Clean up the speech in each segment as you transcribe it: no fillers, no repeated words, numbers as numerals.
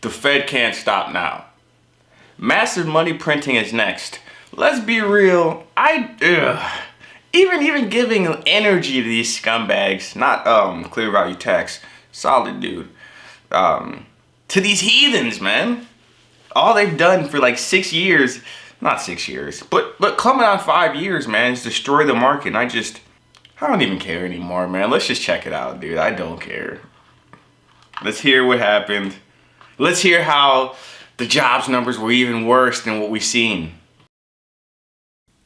The Fed can't stop now. Massive money printing is next. Let's be real, even giving energy to these scumbags, not clear value tax, solid dude, to these heathens, man. All they've done for like 6 years, not 6 years, but coming on 5 years, man, is destroy the market. And I don't even care anymore, man. Let's just check it out, dude. I don't care. Let's hear what happened. Let's hear how the jobs numbers were even worse than what we've seen.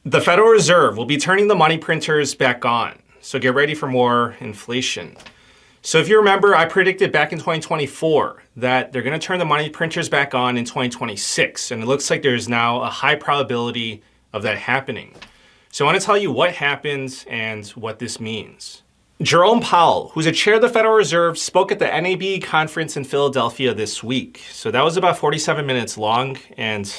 The Federal Reserve will be turning the money printers back on, so get ready for more inflation. So if you remember, I predicted back in 2024 that they're going to turn the money printers back on in 2026, and it looks like there's now a high probability of that happening. So I want to tell you what happened and what this means. Jerome Powell, who's a chair of the Federal Reserve, spoke at the NAB conference in Philadelphia this week. So that was about 47 minutes long, and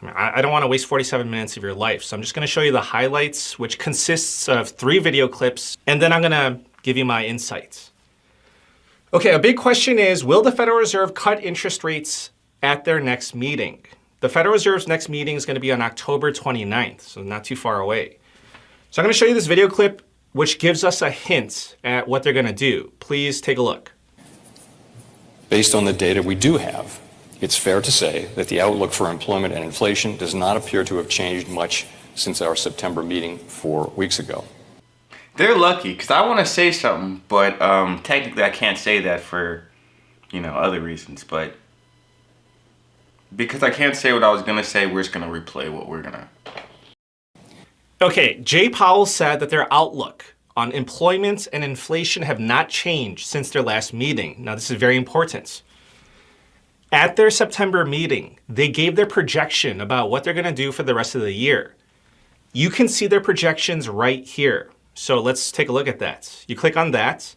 I don't want to waste 47 minutes of your life. So I'm just going to show you the highlights, which consists of 3 video clips, and then I'm going to give you my insights. Okay, a big question is, will the Federal Reserve cut interest rates at their next meeting? The Federal Reserve's next meeting is going to be on October 29th, so not too far away. So I'm going to show you this video clip, which gives us a hint at what they're going to do. Please take a look. Based on the data we do have, it's fair to say that the outlook for employment and inflation does not appear to have changed much since our September meeting 4 weeks ago. They're lucky, because I want to say something, but technically I can't say that for, other reasons. But because I can't say what I was going to say, we're just going to replay what we're going to. Okay, Jay Powell said that their outlook on employment and inflation have not changed since their last meeting. Now, this is very important. At their September meeting, they gave their projection about what they're going to do for the rest of the year. You can see their projections right here. So let's take a look at that. You click on that,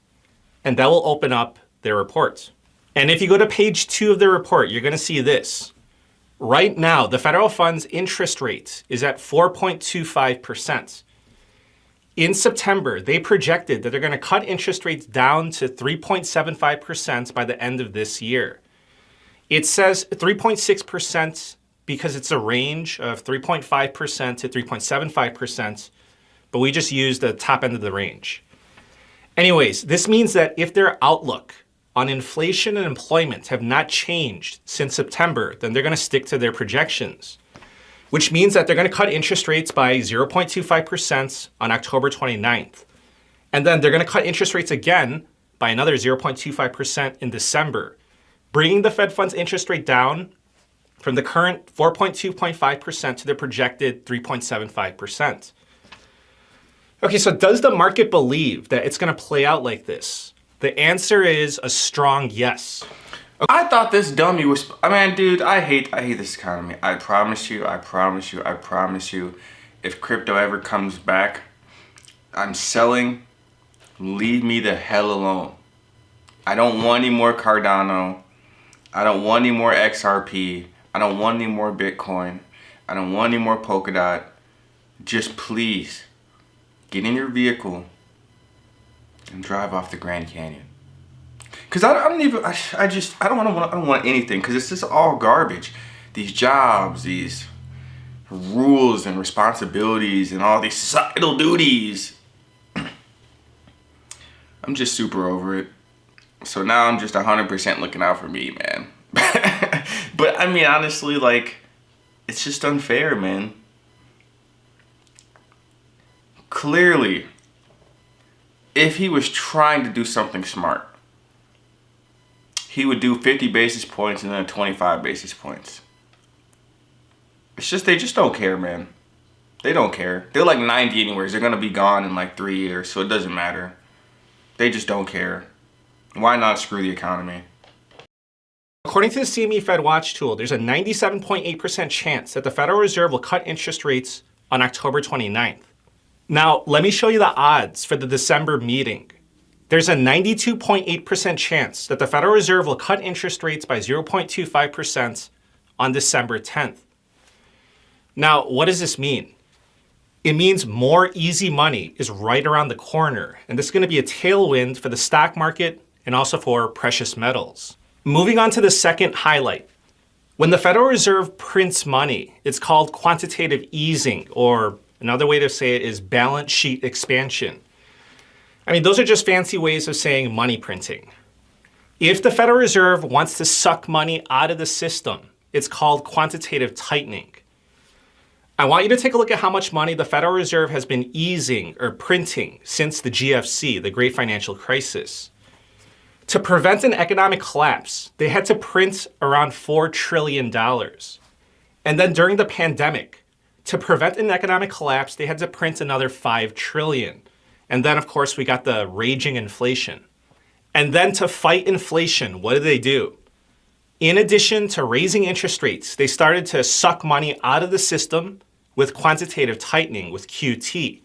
and that will open up their report. And if you go to page 2 of the report, you're going to see this. Right now, the federal funds interest rate is at 4.25%. In September, they projected that they're going to cut interest rates down to 3.75% by the end of this year. It says 3.6% because it's a range of 3.5% to 3.75%, but we just used the top end of the range. Anyways, this means that if their outlook on inflation and employment have not changed since September, then they're going to stick to their projections, which means that they're going to cut interest rates by 0.25% on October 29th. And then they're going to cut interest rates again by another 0.25% in December, bringing the Fed funds interest rate down from the current 4.25% to the projected 3.75%. Okay, so does the market believe that it's going to play out like this? The answer is a strong yes. I thought this dummy was, dude, I hate this economy. I promise you, if crypto ever comes back, I'm selling. Leave me the hell alone. I don't want any more Cardano. I don't want any more XRP. I don't want any more Bitcoin. I don't want any more Polkadot. Just please, get in your vehicle and drive off the Grand Canyon. Cause I don't want anything. Cause it's just all garbage. These jobs, these rules and responsibilities, and all these societal duties. I'm just super over it. So now I'm just 100% looking out for me, man. But honestly, it's just unfair, man. Clearly, if he was trying to do something smart, he would do 50 basis points and then 25 basis points. It's just, they just don't care, man. They don't care. They're like 90 anyways. They're going to be gone in 3 years, so it doesn't matter. They just don't care. Why not screw the economy? According to the CME Fed Watch tool, there's a 97.8% chance that the Federal Reserve will cut interest rates on October 29th. Now, let me show you the odds for the December meeting. There's a 92.8% chance that the Federal Reserve will cut interest rates by 0.25% on December 10th. Now, what does this mean? It means more easy money is right around the corner, and this is going to be a tailwind for the stock market and also for precious metals. Moving on to the second highlight. When the Federal Reserve prints money, it's called quantitative easing, or another way to say it is balance sheet expansion. I mean, those are just fancy ways of saying money printing. If the Federal Reserve wants to suck money out of the system, it's called quantitative tightening. I want you to take a look at how much money the Federal Reserve has been easing or printing since the GFC, the Great Financial Crisis. To prevent an economic collapse, they had to print around $4 trillion. And then during the pandemic, to prevent an economic collapse, they had to print another $5 trillion. And then, of course, we got the raging inflation. And then to fight inflation, what did they do? In addition to raising interest rates, they started to suck money out of the system with quantitative tightening, with QT.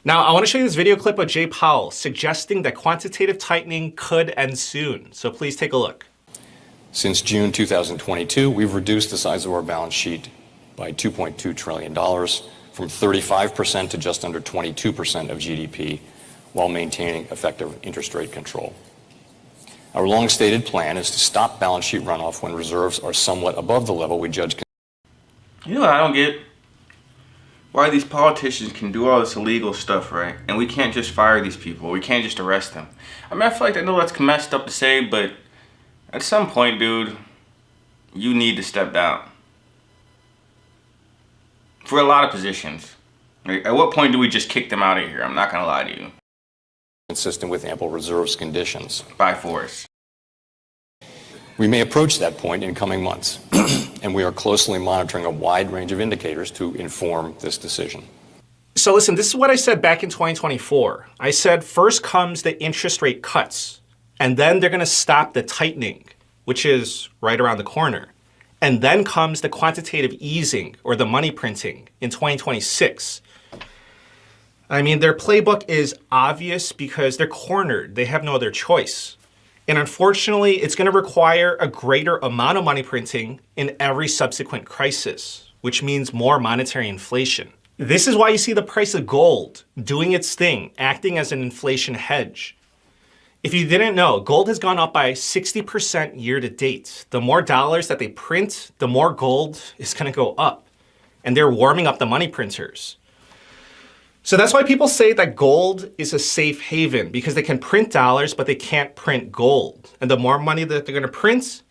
Now, I want to show you this video clip of Jay Powell suggesting that quantitative tightening could end soon. So please take a look. Since June 2022, we've reduced the size of our balance sheet by $2.2 trillion, from 35% to just under 22% of GDP, while maintaining effective interest rate control. Our long-stated plan is to stop balance sheet runoff when reserves are somewhat above the level we judge. You know what I don't get? Why these politicians can do all this illegal stuff, right? And we can't just fire these people. We can't just arrest them. I mean, I feel like I know that's messed up to say, but at some point, dude, you need to step down. For a lot of positions. Like, at what point do we just kick them out of here? I'm not going to lie to you. Consistent with ample reserves conditions. By force. We may approach that point in coming months, and we are closely monitoring a wide range of indicators to inform this decision. So listen, this is what I said back in 2024. I said first comes the interest rate cuts, and then they're going to stop the tightening, which is right around the corner. And then comes the quantitative easing, or the money printing, in 2026. I mean, their playbook is obvious because they're cornered. They have no other choice. And unfortunately, it's going to require a greater amount of money printing in every subsequent crisis, which means more monetary inflation. This is why you see the price of gold doing its thing, acting as an inflation hedge. If you didn't know, gold has gone up by 60% year to date. The more dollars that they print, the more gold is going to go up. And they're warming up the money printers. So that's why people say that gold is a safe haven, because they can print dollars, but they can't print gold. And the more money that they're going to print,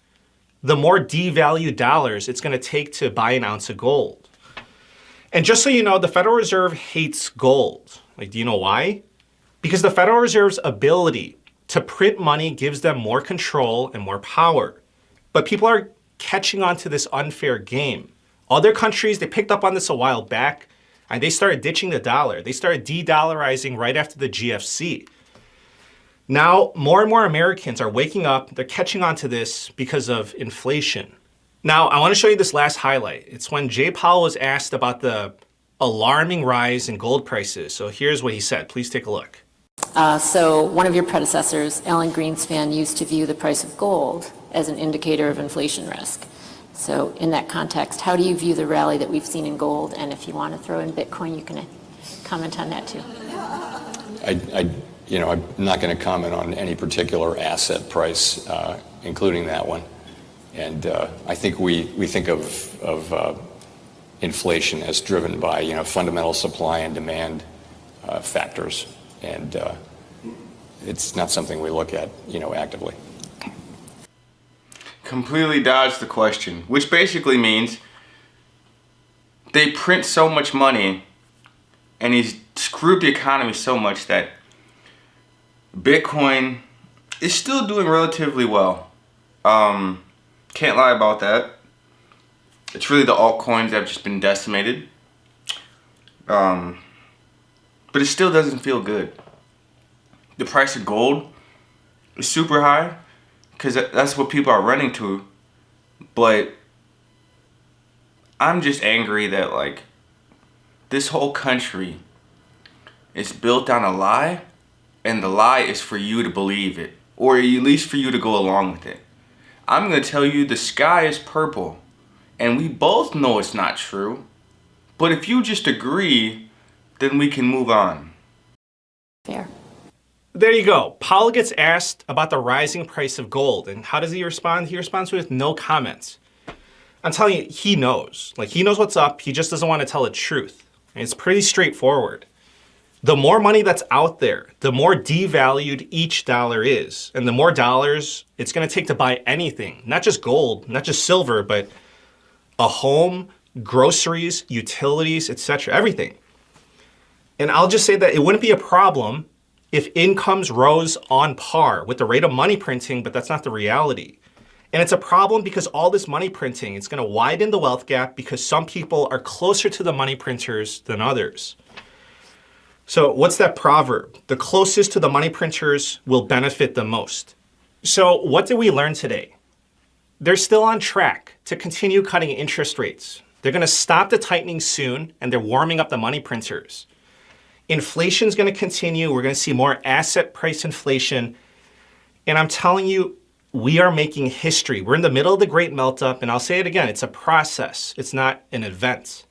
the more devalued dollars it's going to take to buy an ounce of gold. And just so you know, the Federal Reserve hates gold. Like, do you know why? Because the Federal Reserve's ability to print money gives them more control and more power. But people are catching on to this unfair game. Other countries, they picked up on this a while back, and they started ditching the dollar. They started de-dollarizing right after the GFC. Now, more and more Americans are waking up. They're catching on to this because of inflation. Now, I want to show you this last highlight. It's when Jay Powell was asked about the alarming rise in gold prices. So here's what he said. Please take a look. So one of your predecessors, Alan Greenspan, used to view the price of gold as an indicator of inflation risk. So in that context, how do you view the rally that we've seen in gold? And if you want to throw in Bitcoin, you can comment on that too. I'm not going to comment on any particular asset price, including that one. And I think we think of inflation as driven by fundamental supply and demand factors, and it's not something we look at actively. Completely dodged the question, which basically means they print so much money and he's screwed the economy so much that Bitcoin is still doing relatively well. Can't lie about that. It's really the altcoins that have just been decimated. But it still doesn't feel good. The price of gold is super high because that's what people are running to. But I'm just angry that this whole country is built on a lie, and the lie is for you to believe it, or at least for you to go along with it. I'm going to tell you the sky is purple, and we both know it's not true. But if you just agree, then we can move on. Fair. There you go. Powell gets asked about the rising price of gold. And how does he respond? He responds with no comments. I'm telling you, he knows. Like, he knows what's up. He just doesn't want to tell the truth. And it's pretty straightforward. The more money that's out there, the more devalued each dollar is. And the more dollars it's going to take to buy anything, not just gold, not just silver, but a home, groceries, utilities, etc., everything. And I'll just say that it wouldn't be a problem if incomes rose on par with the rate of money printing, but that's not the reality. And it's a problem because all this money printing, it's going to widen the wealth gap because some people are closer to the money printers than others. So what's that proverb? The closest to the money printers will benefit the most. So what did we learn today? They're still on track to continue cutting interest rates. They're going to stop the tightening soon, and they're warming up the money printers. Inflation's going to continue. We're going to see more asset price inflation. And I'm telling you, we are making history. We're in the middle of the great melt-up, and I'll say it again, it's a process. It's not an event.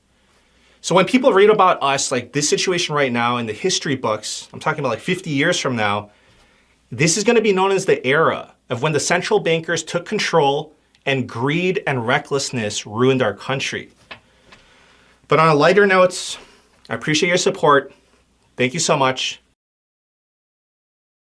So when people read about us, like this situation right now in the history books, I'm talking about like 50 years from now, this is going to be known as the era of when the central bankers took control and greed and recklessness ruined our country. But on a lighter note, I appreciate your support. Thank you so much.